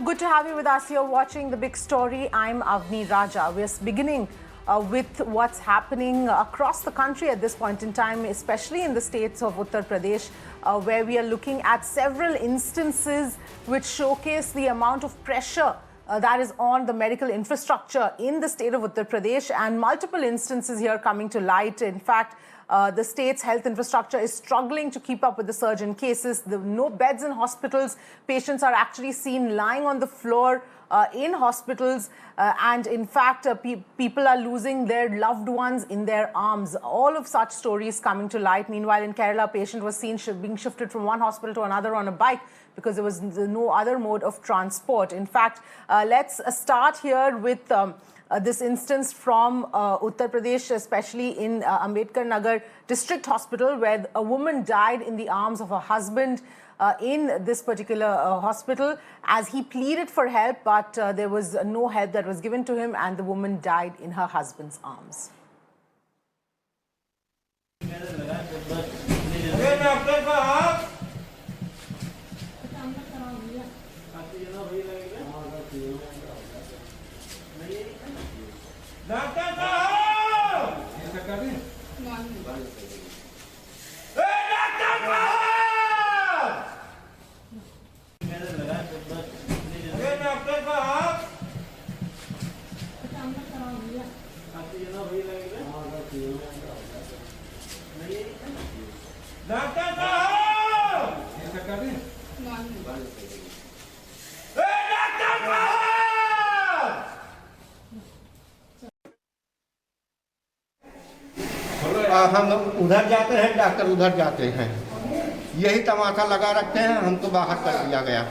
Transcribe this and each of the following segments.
Good to have you with us. You're watching The Big Story. I'm Avni Raja. We're beginning with what's happening across the country at this point in time, especially in the states of Uttar Pradesh, where we are looking at several instances which showcase the amount of pressure that is on the medical infrastructure in the state of Uttar Pradesh, and multiple instances here coming to light. In fact, the state's health infrastructure is struggling to keep up with the surge in cases. There are no beds in hospitals. Patients are actually seen lying on the floor in hospitals. And in fact, people are losing their loved ones in their arms. All of such stories coming to light. Meanwhile, in Kerala, a patient was seen being shifted from one hospital to another on a bike because there was no other mode of transport. In fact, let's start here with this instance from Uttar Pradesh, especially in Ambedkar Nagar District Hospital, where a woman died in the arms of her husband in this particular hospital as he pleaded for help, but there was no help that was given to him, and the woman died in her husband's arms. हम उधर जाते हैं, doctor उधर जाते हैं, यही तमाशा लगा रखते हैं। हमको बाहर कर दिया गया।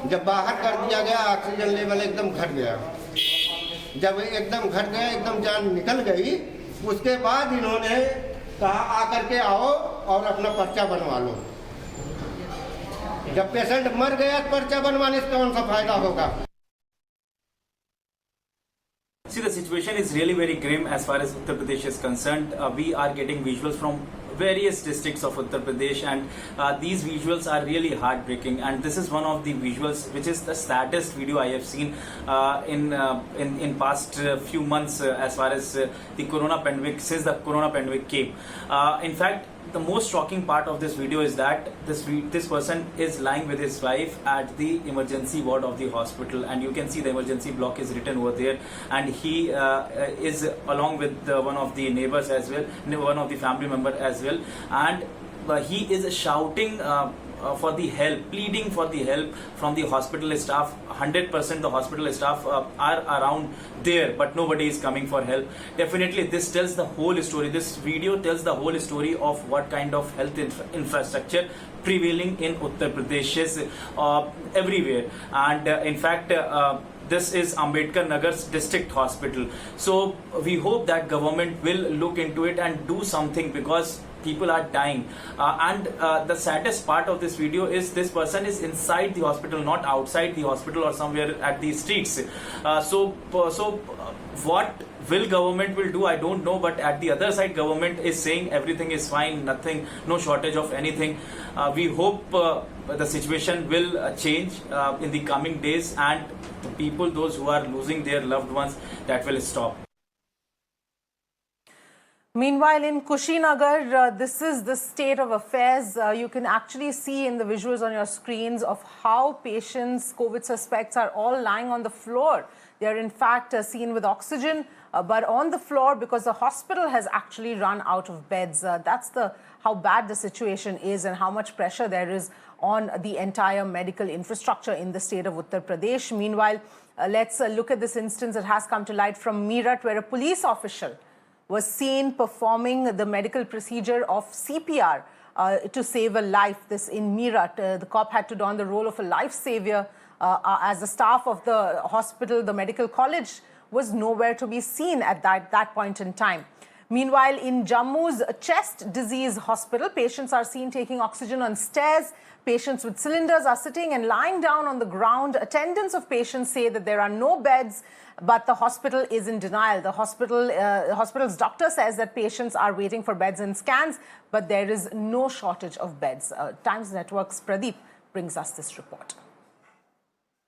जब बाहर कर दिया गया, ऑक्सीजन लेवल एकदम घट गया। जब एकदम घट गया, एकदम जान निकल गई, उसके बाद इन्होंने कहा आकर के आओ और अपना पर्चा बनवा लो। जब पेशेंट मर गया, पर्चा बनवाने से कौन सा फायदा होगा? See, the situation is really very grim as far as Uttar Pradesh is concerned. We are getting visuals from various districts of Uttar Pradesh, and these visuals are really heartbreaking. And this is one of the visuals which is the saddest video I have seen in past few months as far as the corona pandemic, since the corona pandemic came. In fact, the most shocking part of this video is that this person is lying with his wife at the emergency ward of the hospital, and you can see the emergency block is written over there, and he is along with one of the neighbors as well, one of the family member as well, and he is shouting for the help, pleading for the help from the hospital staff. 100% the hospital staff are around there, but nobody is coming for help. Definitely this tells the whole story. This video tells the whole story of what kind of health infrastructure prevailing in Uttar Pradesh is everywhere. And in fact, this is Ambedkar Nagar's district hospital. So we hope that government will look into it and do something, because people are dying. And the saddest part of this video is this person is inside the hospital, not outside the hospital or somewhere at the streets. So what will government will do, I don't know, but at the other side government is saying everything is fine, nothing, no shortage of anything. We hope the situation will change in the coming days, and the people, those who are losing their loved ones, that will stop. Meanwhile, in Kushinagar, this is the state of affairs. You can actually see in the visuals on your screens of how patients, COVID suspects, are all lying on the floor. They are in fact seen with oxygen, but on the floor because the hospital has actually run out of beds. That's how bad the situation is and how much pressure there is on the entire medical infrastructure in the state of Uttar Pradesh. Meanwhile, let's look at this instance that has come to light from Meerut, where a police official was seen performing the medical procedure of CPR to save a life. This in Meerut. The cop had to don the role of a life savior as the staff of the hospital, the medical college, was nowhere to be seen at that point in time. Meanwhile, in Jammu's chest disease hospital, patients are seen taking oxygen on stairs. Patients with cylinders are sitting and lying down on the ground. Attendants of patients say that there are no beds, but the hospital is in denial. The hospital's doctor says that patients are waiting for beds and scans, but there is no shortage of beds. Times Network's Pradeep brings us this report.